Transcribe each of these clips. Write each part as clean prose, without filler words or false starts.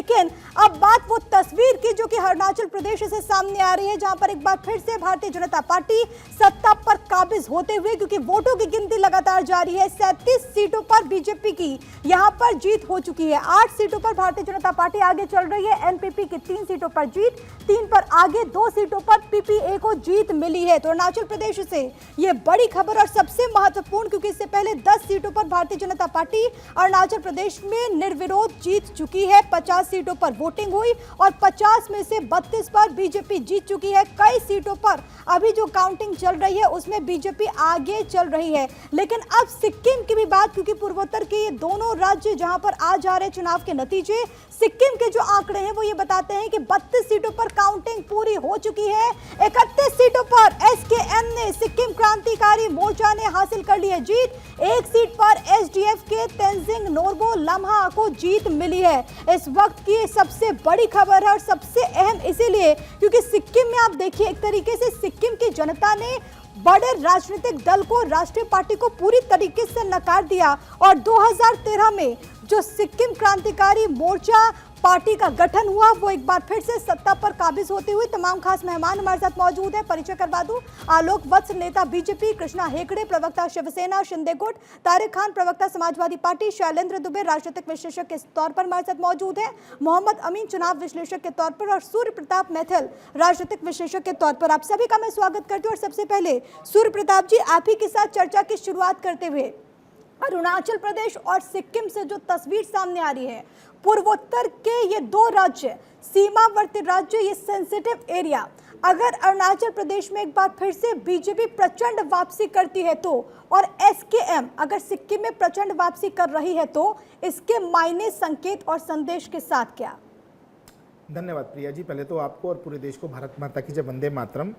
लेकिन अब बात वो तस्वीर की जो कि अरुणाचल प्रदेश से सामने आ रही है, जहां पर एक बार फिर से भारतीय जनता पार्टी सत्ता पर काबिज होते हुए, क्योंकि वोटों की गिनती लगातार जारी है, 37 सीटों पर बीजेपी की यहां पर जीत हो चुकी है। 8 सीटों पर भारतीय जनता पार्टी आगे चल रही है। एनपीपी की 3 सीटों पर जीत, 3 पर आगे, 2 सीटों पर पीपीए को जीत मिली है। तो अरुणाचल प्रदेश से यह बड़ी खबर और सबसे महत्वपूर्ण, क्योंकि इससे पहले 10 सीटों पर भारतीय जनता पार्टी अरुणाचल प्रदेश में निर्विरोध जीत चुकी है। 50 सीटों पर वोटिंग हुई और 50 में से 32 पर बीजेपी जीत चुकी है। कई सीटों पर अभी जो काउंटिंग चल रही है उसमें बीजेपी आगे चल रही है। लेकिन अब सिक्किम की भी बात, क्योंकि पूर्वोत्तर के ये दोनों राज्य जहां पर आ जा रहे चुनाव के नतीजे, सिक्किम के जो आंकड़े हैं वो ये बताते हैं कि 32 सीटों पर काउंटिंग पूरी हो चुकी है। 31 सीटों पर एसकेएम ने, सिक्किम क्रांतिकारी मोर्चा ने हासिल कर ली है जीत। 1 सीट पर एसडीएफ के तेंजिंग नोर्बो लम्हा को जीत मिली है। इस वक्त की सबसे बड़ी खबर है और सबसे अहम इसीलिए क्योंकि सिक्किम में आप देखिए, एक तरीके से सिक्किम की जनता ने बड़े राजनीतिक दल को, राष्ट्रीय पार्टी को पूरी तरीके से नकार दिया और 2013 में जो सिक्किम क्रांतिकारी मोर्चा पार्टी का गठन हुआ वो एक बार फिर से सत्ता पर काबिज होते हुए। तमाम खास मेहमान हमारे साथ मौजूद हैं। परिचय करवा दूं, आलोक वत्स नेता बीजेपी, कृष्णा हेगड़े प्रवक्ता शिवसेना शिंदे गुट, तारिक खान प्रवक्ता समाजवादी पार्टी, शैलेंद्र दुबे राजनीतिक विश्लेषक के तौर पर हमारे साथ मौजूद हैं, मोहम्मद अमीन चुनाव विश्लेषक के तौर पर और सूर्य प्रताप मैथिल राजनीतिक विश्लेषक के तौर पर। आप सभी का मैं स्वागत करती हूँ। और सबसे पहले सूर्य प्रताप जी, आप ही के साथ चर्चा की शुरुआत करते हुए, अरुणाचल प्रदेश और सिक्किम से जो तस्वीर सामने आ रही है, पूर्वोत्तर के ये 2 राज्य, सीमावर्ती राज्य, ये सेंसिटिव एरिया, अगर अरुणाचल प्रदेश में एक बार फिर से बीजेपी प्रचंड वापसी करती है तो, और एसकेएम अगर सिक्किम में प्रचंड वापसी कर रही है तो, इसके मायने, संकेत और संदेश के साथ क्या? धन्यवाद प्रिया जी। पहले तो आपको और पूरे देश को भारत माता की जय, वंदे मातरम।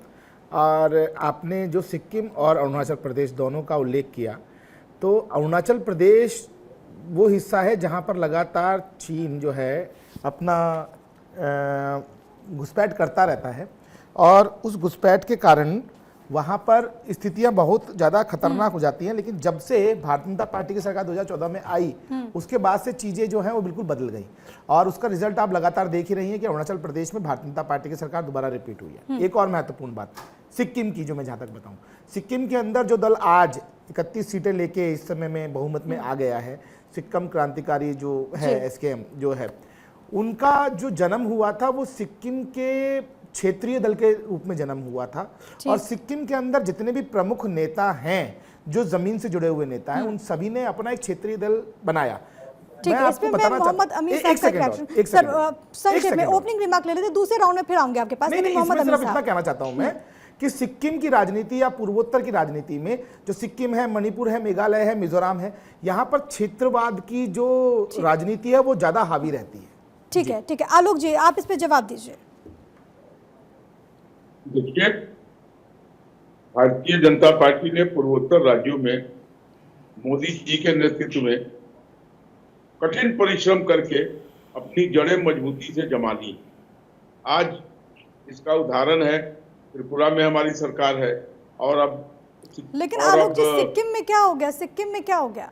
और आपने जो सिक्किम और अरुणाचल प्रदेश दोनों का उल्लेख किया, तो अरुणाचल प्रदेश वो हिस्सा है जहां पर लगातार चीन जो है अपना घुसपैठ करता रहता है और उस घुसपैठ के कारण वहां पर स्थितियां बहुत ज़्यादा खतरनाक हो जाती हैं। लेकिन जब से भारतीय जनता पार्टी की सरकार 2014 में आई, उसके बाद से चीज़ें जो हैं वो बिल्कुल बदल गई और उसका रिजल्ट आप लगातार देख ही रही हैं कि अरुणाचल प्रदेश में भारतीय जनता पार्टी की सरकार दोबारा रिपीट हुई है। एक और महत्वपूर्ण बात सिक्किम की, जो मैं जहाँ तक बताऊँ, सिक्किम के अंदर जो दल आज 31 सीटें लेके इस समय में बहुमत में आ गया है, सिक्किम क्रांतिकारी जो है एसकेएम जो है, उनका जो जन्म हुआ था वो सिक्किम के क्षेत्रीय दल के रूप में जन्म हुआ था। और सिक्किम के अंदर जितने भी प्रमुख नेता हैं, जो जमीन से जुड़े हुए नेता हैं, उन सभी ने अपना एक क्षेत्रीय दल बनाया। ठीक है, इसमें मैं मोहम्मद अमीन साहब का रिएक्शन सर संक्षेप में ओपनिंग रिमार्क ले लेते, दूसरे राउंड में फिर आऊंगे आपके पास। नहीं, मोहम्मद अमीन साहब, इतना कहना चाहता हूं मैं कि सिक्किम की राजनीति या पूर्वोत्तर की राजनीति में जो सिक्किम है, मणिपुर है, मेघालय है, मिजोरम है, यहाँ पर क्षेत्रवाद की जो राजनीति है वो ज्यादा हावी रहती है। ठीक है, ठीक है, आलोक जी आप इस पे जवाब दीजिए। देखिए, भारतीय जनता पार्टी ने पूर्वोत्तर राज्यों में मोदी जी के नेतृत्व में कठिन परिश्रम करके अपनी जड़ें मजबूती से जमा ली। आज इसका उदाहरण है, त्रिपुरा में हमारी सरकार है और अब लेकिन आलोक जी सिक्किम में क्या हो गया? सिक्किम में क्या हो गया?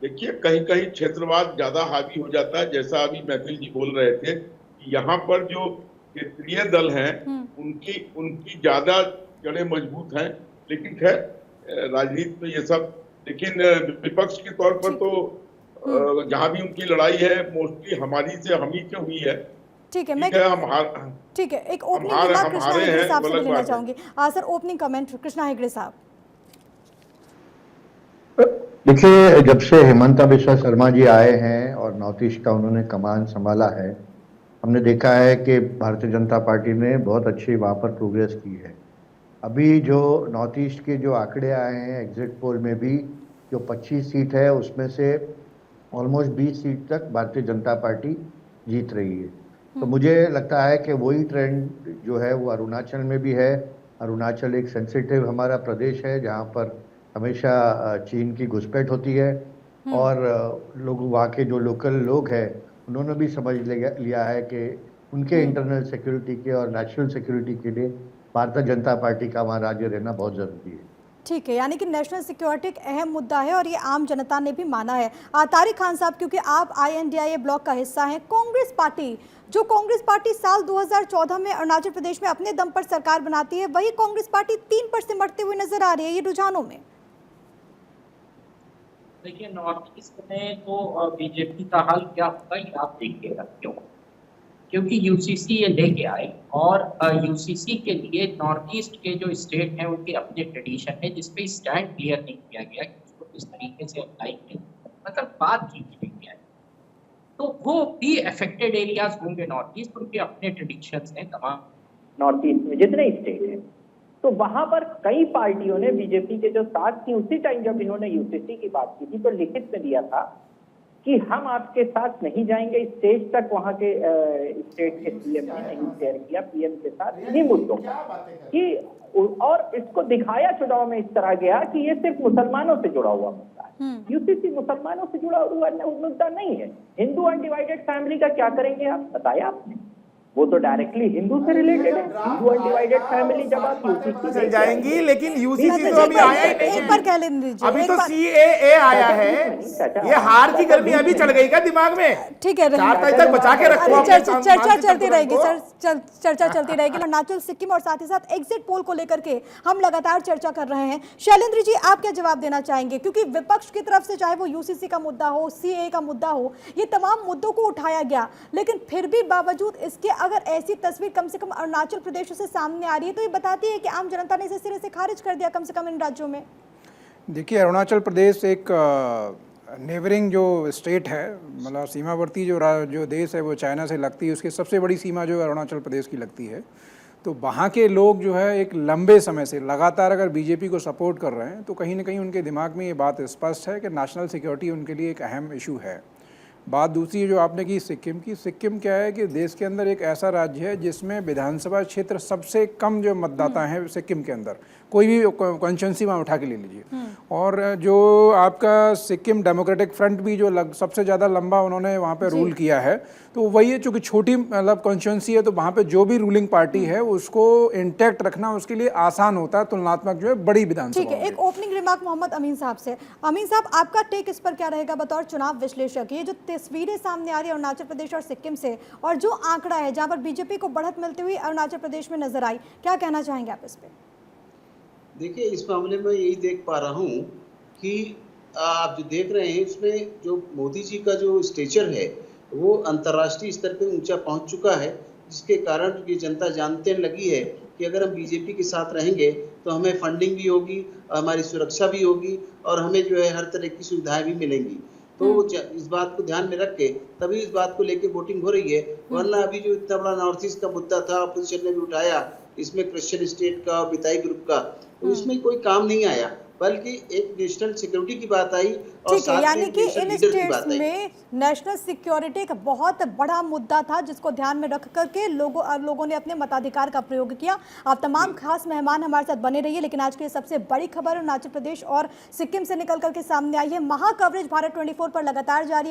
देखिए, कहीं कहीं क्षेत्रवाद ज्यादा हावी हो जाता है, जैसा अभी मैथिल जी बोल रहे थे कि यहाँ पर जो क्षेत्रीय दल हैं उनकी ज्यादा जड़ें मजबूत हैं। लेकिन खैर राजनीति में ये सब, लेकिन विपक्ष के तौर पर तो जहाँ भी उनकी लड़ाई है मोस्टली हमारी से हम ही से हुई है। ठीक है, मैं ठीक है, एक ओपनिंग रिमार्क कृष्णा हेगड़े साहब से लेना चाहूंगी। Sir opening comment Krishna Hegde साहब। देखिए, जब से हिमंता बिस्वा शर्मा जी आए हैं और नॉर्थ ईस्ट का उन्होंने कमान संभाला है, हमने देखा है कि भारतीय जनता पार्टी ने बहुत अच्छी वहाँ पर प्रोग्रेस की है। अभी जो नॉर्थ ईस्ट के जो आंकड़े आए हैं एग्जिट पोल में भी, जो 25 सीट है उसमें से ऑलमोस्ट 20 सीट तक भारतीय जनता पार्टी जीत रही है। तो मुझे लगता है कि वही ट्रेंड जो है वो अरुणाचल में भी है। अरुणाचल एक सेंसिटिव हमारा प्रदेश है जहाँ पर हमेशा चीन की घुसपैठ होती है और लोग वहाँ के जो लोकल लोग हैं उन्होंने भी समझ लिया है कि उनके इंटरनल सिक्योरिटी के और नेशनल सिक्योरिटी के लिए भारतीय जनता पार्टी का वहाँ राज्य रहना बहुत ज़रूरी है। ठीक है, यानी कि नेशनल सिक्योरिटी एक अहम मुद्दा है और ये आम जनता ने भी माना है। तारिक खान साहब, क्योंकि आप INDIA ब्लॉक का हिस्सा हैं, कांग्रेस पार्टी साल 2014 में अरुणाचल प्रदेश में अपने दम पर सरकार बनाती है, वही कांग्रेस पार्टी 3 पर सिमटते हुए नजर आ रही है ये रुझानों में। देखिए, नॉर्थ ईस्ट में तो बीजेपी का हाल क्या होगा ये आप देखिएगा। क्योंकि यूसीसी ये लेके आए और यूसीसी के लिए नॉर्थ ईस्ट के जो स्टेट हैं उनके अपने ट्रेडिशन है जिसपे स्टैंड क्लियर नहीं किया गया कि उसको किस तरीके से अप्लाई किया, मतलब बात की गई है। तो वो भी अफेक्टेड एरियाज होंगे नॉर्थ ईस्ट, उनके अपने ट्रेडिशंस हैं तमाम नॉर्थ ईस्ट में जितने स्टेट हैं। तो वहां पर कई पार्टियों ने बीजेपी के जो साथ थी उसी टाइम जब इन्होंने यूसीसी की बात की थी तो लिखित में दिया था कि हम आपके साथ नहीं जाएंगे स्टेज तक। वहां के स्टेट के सीएम ने नहीं शेयर किया पीएम के साथ इन्हीं मुद्दों कि, और इसको दिखाया चुनाव में इस तरह गया कि ये सिर्फ मुसलमानों से जुड़ा हुआ मुद्दा है। यूसीसी मुसलमानों से जुड़ा हुआ मुद्दा नहीं है। हिंदू अनडिवाइडेड फैमिली का क्या करेंगे आप बताया आपने, वो तो डायरेक्टली हिंदू से रिलेटेड है। हिंदू अनडिवाइडेड फैमिली जब आप यूसीसी चल जाएंगी, लेकिन यूसीसी तो अभी आया ही नहीं एक बार कह लेने दीजिए, अभी तो CAA आया है। ये हार की गर्मी अभी चढ़ गई क्या दिमाग में? ठीक है, 4 तारीख तक बचा के रखो। चर्चा चलती रहेगी सर, चर्चा चलती रहेगी। अरुणाचल, सिक्किम और साथ ही साथ एग्जिट पोल को लेकर के हम लगातार चर्चा कर रहे हैं। शैलेंद्र जी, आप क्या जवाब देना चाहेंगे? क्योंकि विपक्ष की तरफ से चाहे वो यूसीसी का मुद्दा हो, CAA का मुद्दा हो, ये तमाम मुद्दों को उठाया गया, लेकिन फिर भी बावजूद इसके अगर ऐसी तस्वीर कम से कम अरुणाचल प्रदेश से सामने आ रही है तो ये बताती है कि आम जनता ने इसे सिरे से खारिज कर दिया कम से कम इन राज्यों में। देखिए, अरुणाचल प्रदेश एक नेबरिंग जो स्टेट है, मतलब सीमावर्ती जो देश है वो चाइना से लगती है, उसकी सबसे बड़ी सीमा जो अरुणाचल प्रदेश की लगती है। तो वहाँ के लोग जो है एक लंबे समय से लगातार अगर बीजेपी को सपोर्ट कर रहे हैं तो कहीं ना कहीं उनके दिमाग में ये बात स्पष्ट है कि नेशनल सिक्योरिटी उनके लिए एक अहम इशू है। बात दूसरी जो आपने की सिक्किम की, सिक्किम क्या है कि देश के अंदर एक ऐसा राज्य है जिसमें विधानसभा क्षेत्र सबसे कम जो मतदाता हैं सिक्किम के अंदर, कोई भी कॉन्स्टिट्यूंसी वहाँ उठा के ले लीजिए। और जो आपका सिक्किम डेमोक्रेटिक फ्रंट भी जो सबसे ज़्यादा लंबा उन्होंने वहाँ पे रूल किया है, तो वही है चूँकि छोटी मतलब कॉन्स्टिट्यूंसी है तो वहाँ पे जो भी रूलिंग पार्टी है उसको इंटैक्ट रखना उसके लिए आसान होता है तुलनात्मक जो है बड़ी विधानसभा। ठीक है, एक ओपनिंग रिमार्क मोहम्मद अमीन साहब से। अमीन साहब, आपका टेक इस पर क्या रहेगा बतौर चुनाव विश्लेषक? ये जो तस्वीरें सामने आ रही है अरुणाचल प्रदेश और सिक्किम से और जो आंकड़ा है जहाँ पर बीजेपी को बढ़त मिलती हुई अरुणाचल प्रदेश में नजर आई, क्या कहना चाहेंगे आप इस पे? देखिए, इस मामले में यही देख पा रहा हूँ कि आप जो देख रहे हैं उसमें जो मोदी जी का जो स्टेचर है वो अंतर्राष्ट्रीय स्तर पे ऊंचा पहुंच चुका है, जिसके कारण ये जनता जानते लगी है कि अगर हम बीजेपी के साथ रहेंगे तो हमें फंडिंग भी होगी, हमारी सुरक्षा भी होगी और हमें जो है हर तरह की सुविधाएं भी मिलेंगी। तो इस बात को ध्यान में रख के तभी इस बात को लेके वोटिंग हो रही है। वरना अभी जो इतना बड़ा नॉर्थ ईस्ट का मुद्दा था अपोजिशन ने भी उठाया, इसमें क्रिश्चियन स्टेट का, बिताई ग्रुप का, तो इसमें कोई काम नहीं आया, बल्कि एक नेशनल सिक्योरिटी की बात आई और ठीक है, यानी कि इन स्टेट्स में नेशनल सिक्योरिटी एक बहुत बड़ा मुद्दा था जिसको ध्यान में रख करके लोगों ने अपने मताधिकार का प्रयोग किया। आप तमाम खास मेहमान हमारे साथ बने रहिए, लेकिन आज की सबसे बड़ी खबर अरुणाचल प्रदेश और सिक्किम से निकल करके सामने आई है। महा कवरेज भारत 24 पर लगातार जारी है।